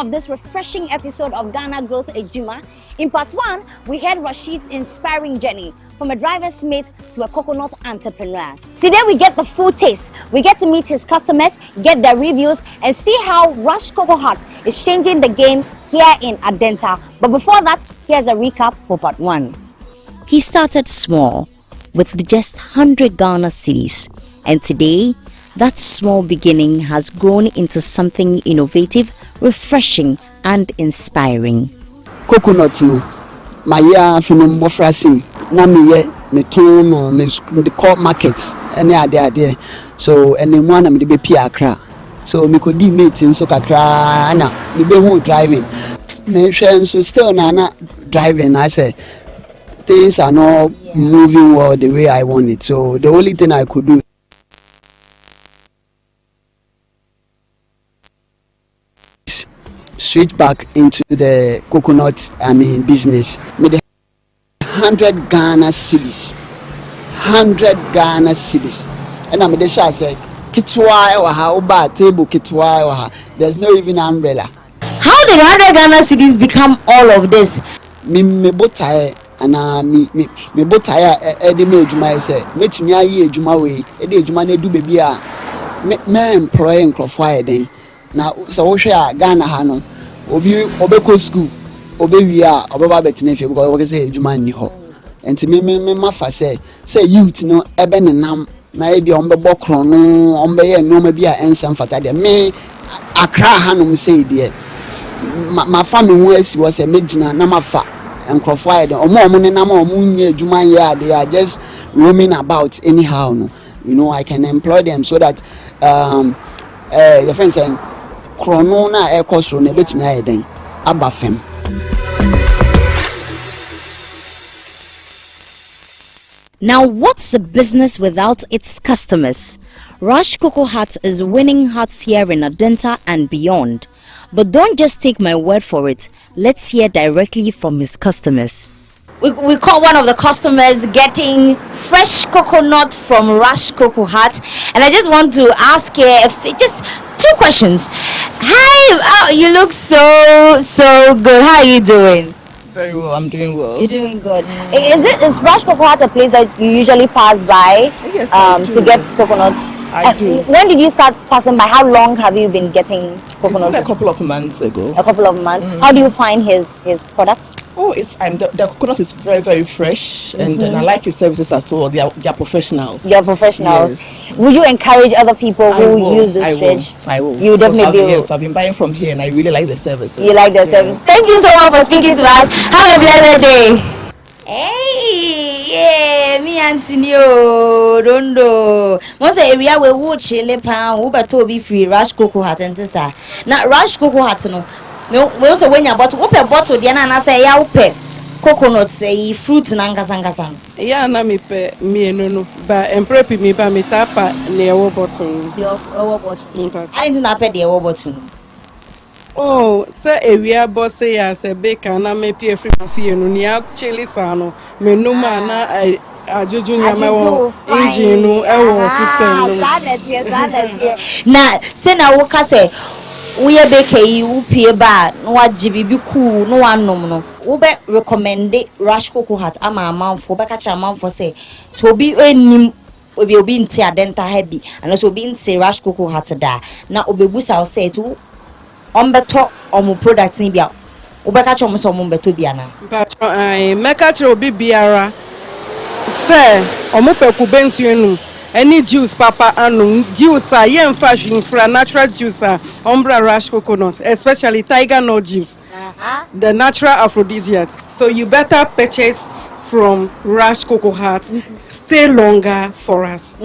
of this refreshing episode of Ghana Grows Edwuma. In part 1, we heard Rashid's inspiring journey from a driver's mate to a coconut entrepreneur. Today we get the full taste. We get to meet his customers, get their reviews, and see how Rush COCOHUT is changing the game here in Adenta. But before that, here's a recap for part 1. He started small with just 100 Ghana cedis, and today that small beginning has grown into something innovative, refreshing and inspiring. Coconut no my ya from mofrasi na me ton no me the core market any ade so any one am dey be Accra so me could di meeting so kakra na me be hu driving me hwe so still na driving. I say things are not moving well the way I want it, so the only thing I could do is switch back into the coconut business. With the 100 Ghana cedis, 100 Ghana cedis, and I'm the shy say kitwa or how bad table kitwa or there's no even umbrella. How did 100 Ghana cedis become all of this? Me botai and me botai edi me ejuma say metumi aye ejuma we edi ejuma na du baby a me employ nkrofo den na so wo hwe a Ghana ha no obi obeko school obewi a obeba betina fie because we say ejuma ni ho enti me mafa say youth no ebe nenam na e bi ombebo kron no ombeye no ma bi a ensem fata de me Accra ha no me say de ma family ho asi wo say megina na mafa nkrofo aye de omo ne nam omo nya ejuma ya they are just roaming about anyhow no, you know. I can employ them so that the friend saying chrono na e cost ro na betumi aye den abafem. Now, what's a business without its customers? Rush COCOHUT is winning hearts here in Adenta and beyond. But don't just take my word for it. Let's hear directly from his customers. We caught one of the customers getting fresh coconut from Rush COCOHUT, and I just want to ask just 2 questions. Hi, you look so good. How are you doing? Very well, I'm doing well. You're doing good. Is Rush COCOHUT a place that you usually pass by? Yes, I do. To get coconuts? I do. When did you start passing by? How long have you been getting coconuts? It's been a couple of months ago. A couple of months. How do you find his products? Oh, the coconut is very, very fresh, and I like his services as well. They are professionals. They are professionals. Yes. Would you encourage other people who use this fridge? I will. You definitely will. Yes, I've been buying from here, and I really like the services. You like the service. Thank you so much for speaking to us. Have a blessed day. Hey, yeah, me Antonio, Dondo. Most area we watch Lepan, Uber Toby free Rush COCOHUT and Tessa. Now, Rush COCOHUT, no, we also when you bottle, open bottle, Diana, and I say, ya, open coconuts, fruits, and angasangasan. Yeah, na me no, but emprepi me ba me tapa near bottle. Your bottle. I didn't know the bottle. Oh, so area boss say as a baker na me pay free fee no nia chili sano me no man na ajuju nya me won engine no e won system no na say na wo ka say we baker yi wo pie ba no waji bibi cool no wanom no wo be recommend Rush COCOHUT ama amanfo be ka cha amanfo say to bi enim obi nti Adenta heavy and so obi nti Rush COCOHUT da na obebusa say to ombeto omu products ni bia obeka cho so omu beto bia na ai meka cho obi biara se omu peku bensuenu any juice papa anu juice a yen fashion fra natural juice a ombra Rush coconut, especially tiger nut juice, the natural aphrodisiac. So you better purchase from Rush COCOHUT. Stay longer for us.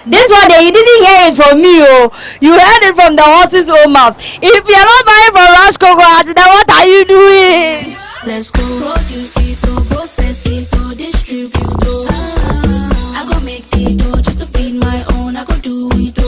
This one day you didn't hear it from me, oh. You heard it from the horse's own mouth. If you're not buying from Rush COCOHUT, then what are you doing? Let's go produce it, process it, distribute it. I go make the dough just to feed my own. I go do it.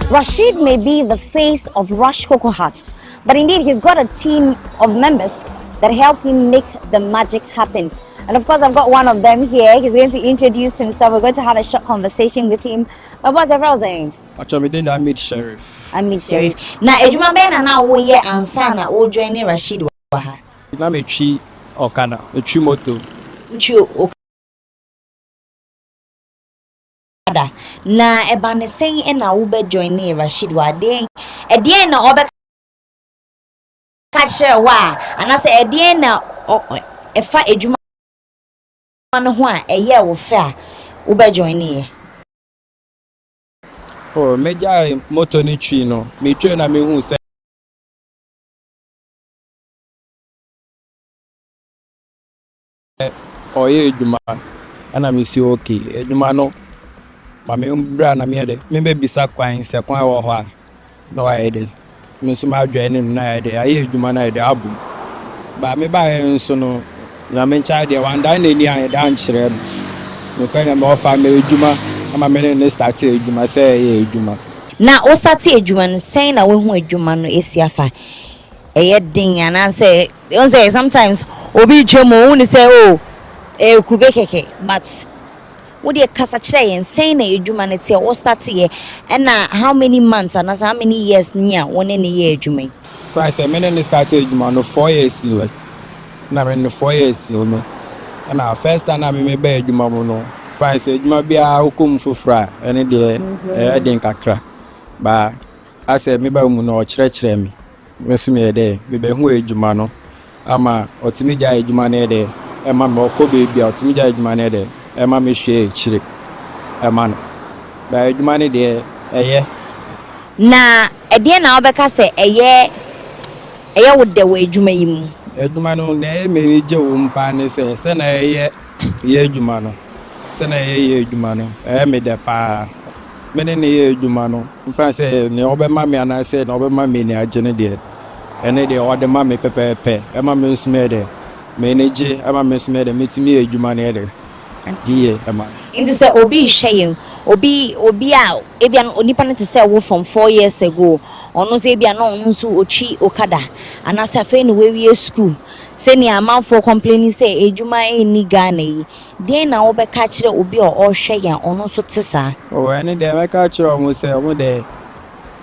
Rashid may be the face of Rush COCOHUT, but indeed he's got a team of members that help him make the magic happen. And of course, I've got one of them here. He's going to introduce himself. We're going to have a short conversation with him. But what's your real name? Actually, I'm Sheriff. Amit Sheriff. Na Edwuma ben na wo ye ansa na wo join Rashid wa ha. Na metwi okada, metwi moto. Uchi okada. Na eba ne sen na wo be join Rashid wa den. E den na obe catch wa anase e den na efa Edwuma no ho a eye wo fe a wo be join ye. Oh, meja moto ni twi no. Me twi na me hu se oye Edwuma ana me si okay. Edwuma no ma me mbra na me de. Me be bisa kwan se kwan wo ho a. No wa ede. Me so ma adwane na ede. Aye Edwuma na ede abu. Ba me ba enso no na me ncha de wanda na ni an da nkyere no. Me kwan na me ofa me Edwuma ama me ne start Edwuma say ye Edwuma. Na o start Edwuma no sen na wo hu Edwuma no esi afa. Eye din ana say you say sometimes obi twemo hu ni say oh kube keke but what dey kasa kire yen sen na Edwuma no te o start ye and na how many months and how many years nia won ne ye Edwuma. So I say me ne start Edwuma no 4 years like na me no 4 years no. And our first time na me be Edwuma mo no. Fine say Edwuma bia hukum fufra ene de den kakra. Ba I say me ba mu no kire me. Me so me de me be hu Edwuma no. Ama otimi ja Edwuma na de e ma me okobe bia otimi ja Edwuma na de e ma me hwe kire. E ma no. Ba Edwuma ne de eye Na ede na obeka say eye wo de wo Edwuma yi mu. Edwuma no na e me ni je wo mpa ne se na eye ye Edwuma no. Se na ye Edwuma no e me de pa me ne ye Edwuma no mfa se ne obema me ana se na obema me ni agene de ene de o de ma me pepepe e ma me nsme de me ne je e ma me nsme de metimi Edwuma ne de ye e ma Into say obi shayin obi a ebia onipa ne te say wo from 4 years ago ono say ebia no ono so otwi okada anasa fe no we school say ni amanfo complaining say Edwuma eni Ghana yi den na wo be ka kire obi o hwe ono so tesa o ene de me ka kire o mo say o de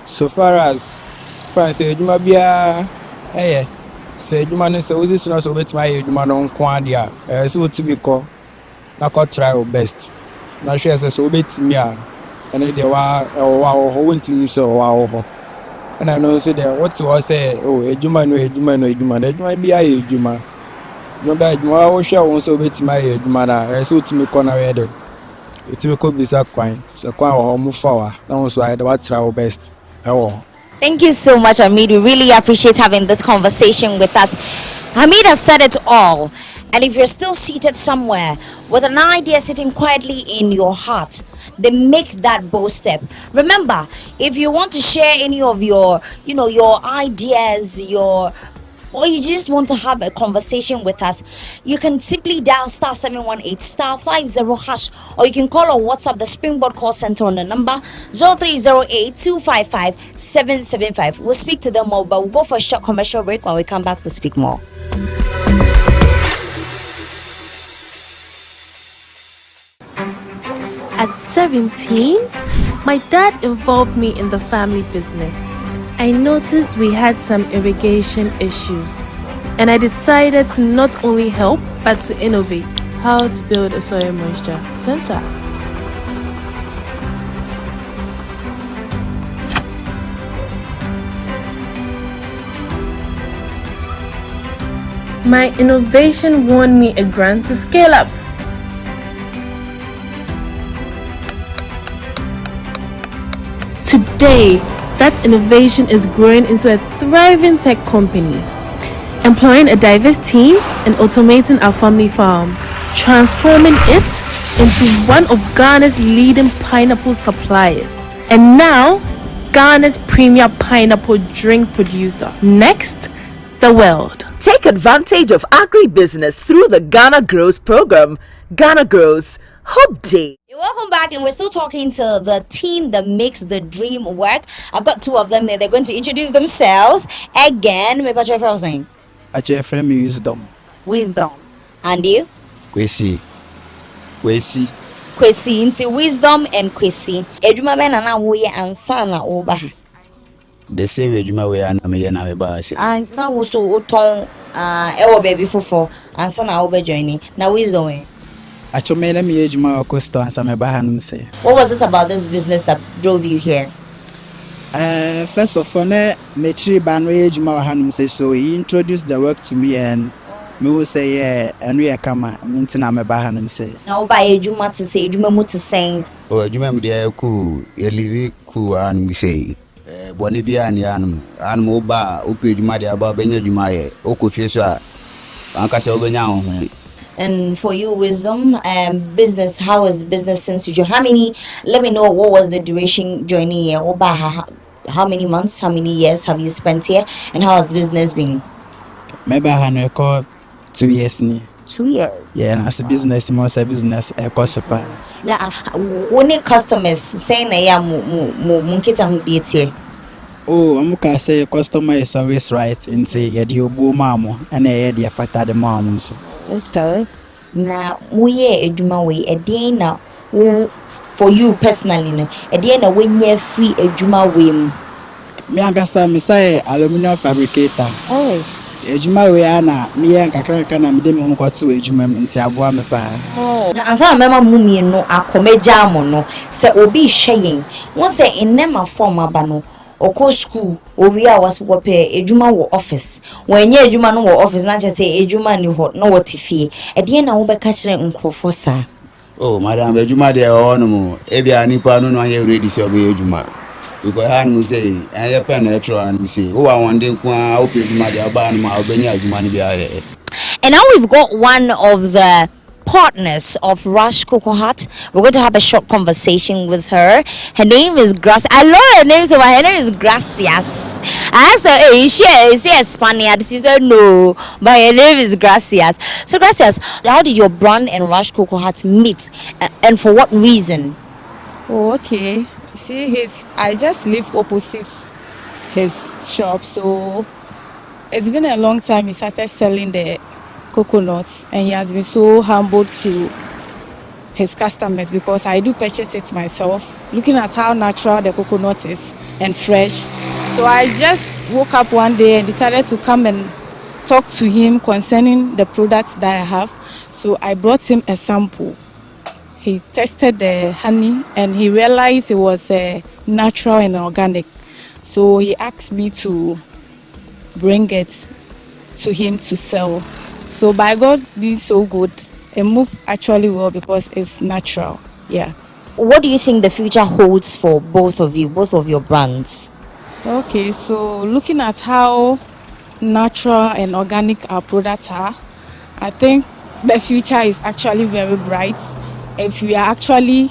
so far as say Edwuma bia say Edwuma ne say ozi suna so betima Edwuma no nko ade a say otimi ko na ko try your best na hwe say so betimi a ene de wa ho wontimi so wa ho and I know say that what was say oh Edwuma Edwuma bia Edwuma no ba Edwuma wo hwe won so betima Edwuma na say otimi ko na we de otimi ko bisa kwan so kwan wo mo fa wa na won so I de wa try your best Thank you so much, Hamid. We really appreciate having this conversation with us. Hamid has said it all. And if you're still seated somewhere with an idea sitting quietly in your heart, then make that bold step. Remember, if you want to share any of your, your ideas, or you just want to have a conversation with us, you can simply dial *718 *50#, or you can call or WhatsApp the Springboard call center on the number 0308-255-775. We'll speak to them all, but we'll go for a short commercial break. When we come back, we'll speak more. At 17, my dad involved me in the family business. I noticed we had some irrigation issues, and I decided to not only help but to innovate how to build a soil moisture center. My innovation won me a grant to scale up. Today, that innovation is growing into a thriving tech company, employing a diverse team and automating our family farm, transforming it into one of Ghana's leading pineapple suppliers, and now Ghana's premier pineapple drink producer. Next, the world. Take advantage of agribusiness through the Ghana Grows program. Ghana Grows, Hope Day. Welcome back, and we're still talking to the team that makes the dream work. I've got two of them there. They're going to introduce themselves again. What's your first name? Actually, friend me Wisdom. Wisdom. And you? Kwesi. Kwesi into Wisdom and Kwesi. Edwuma ben na wo ye ansa na wo ba. the same edwuma we ana me ye na me ba ase. And it's not also uton ewo baby fofo and son na obe joining. Now wisdom way. Achome na me edwuma Coastal ansa me ba hanum say. What was it about this business that drove you here? First of all, me chiri ba no edwuma hanum say, so he introduced the work to me and me will say yeah, and we are kama ntina me ba hanum say. Now by edwuma to say edwuma mu to sing. Oh, edwuma me dey ku ye live ku an say. Boni bia ni an mo ba ope edwuma dey aba benya edwuma ye okofie so a anka se obenya ho. And for you, wisdom, business, how was business since you joined? How many, let me know what was the duration joining here? How many months, how many years have you spent here? And how has business been? Maybe I had 2 years. 2 years? Yeah, and as a business, most a business, I cost a part. Now, when customers saying that oh, I'm going to say customer is always right in say, yeah, you boo mamo, and I had the fact that the moms. Let's tell it. Now, we are edwuma way a day now. For you personally, no, a day now when you're free edwuma way. Me agasa me say aluminum fabricator. Oh. Edwuma way ana me yan kakra kana me dem ho kwato edwuma nti aboa me pa. Oh. Na ansa mema mumie no akomeja mo no se obi hweyen. Won se enema form aba no oko school owi a was wo pe edwuma wo office wenye edwuma no wo office na che say edwuma ni ho no wo tifie e de na wo be ka kire nkrofo sa. Oh madam edwuma de ho no mo e bia nipa no no aye ready so be edwuma because han mu say aye pen na etro an say wo wa wonde ku a wo pe edwuma de aba no ma obenya edwuma ni bia aye. And now we've got one of the partners of Rush COCOHUT. We're going to have a short conversation with her. Her name is Gracias. I love her name so much. Her name is Gracias. I asked her, hey, is she Spaniard? She said no, but her name is Gracias. So Gracias, how did your brand and Rush COCOHUT meet, and for what reason? Oh, okay. See, I just live opposite his shop, so it's been a long time he started selling the coconuts, and he has been so humble to his customers because I do purchase it myself, looking at how natural the coconut is and fresh. So I just woke up one day and decided to come and talk to him concerning the products that I have. So I brought him a sample. He tested the honey and he realized it was natural and organic. So he asked me to bring it to him to sell. So by God being so good, it moved actually well because it's natural. Yeah. What do you think the future holds for both of you, both of your brands? Okay, so looking at how natural and organic our products are, I think the future is actually very bright if we are actually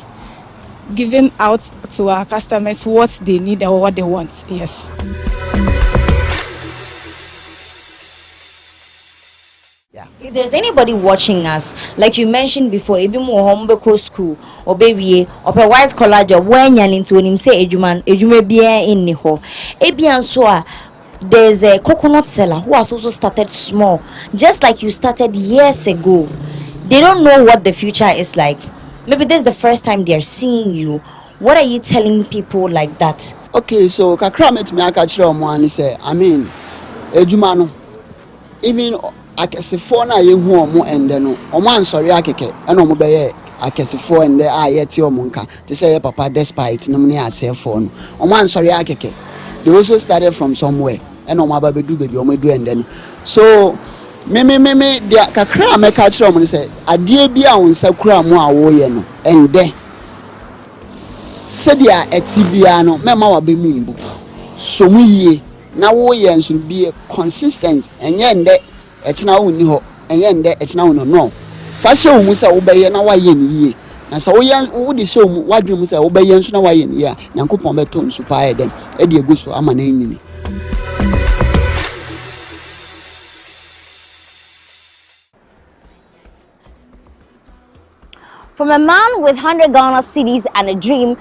giving out to our customers what they need or what they want. Yes. If there's anybody watching us, like you mentioned before, ebi mo hombe school or baby or a white collar job when you're into him say edwuma bia in ni ho. Ebi anso there's a coconut seller who has also started small, just like you started years ago. They don't know what the future is like. Maybe this is the first time they're seeing you. What are you telling people like that? Okay, so kakra met me aka kire omo ani say, I mean, edwuma no even akesefo na yehu omo ende no omo ansori akeke ena omo beye akesefo ende a yeti omo nka te say your papa despite no ne asefo no omo ansori akeke. They also started from somewhere ena omo ababedu baby omo edu ende no. So me dia kakra meka kire omo say ade bia wonsa kura mo a wo ye no ende sedia etibia no mema wa be mumbu so mu yie na wo ye nso be consistent enye ende echina wo ni ho enye ende echina wo no fa hye wo mu se wo be ye na wa ye ni yie na se wo ye wo di hye wo mu wa dwene mu se wo be ye nso na wa ye ni ya Nyankopon be to nso pa ye dem e de egu so ama na nyini. From a man with 100 Ghana cedis and a dream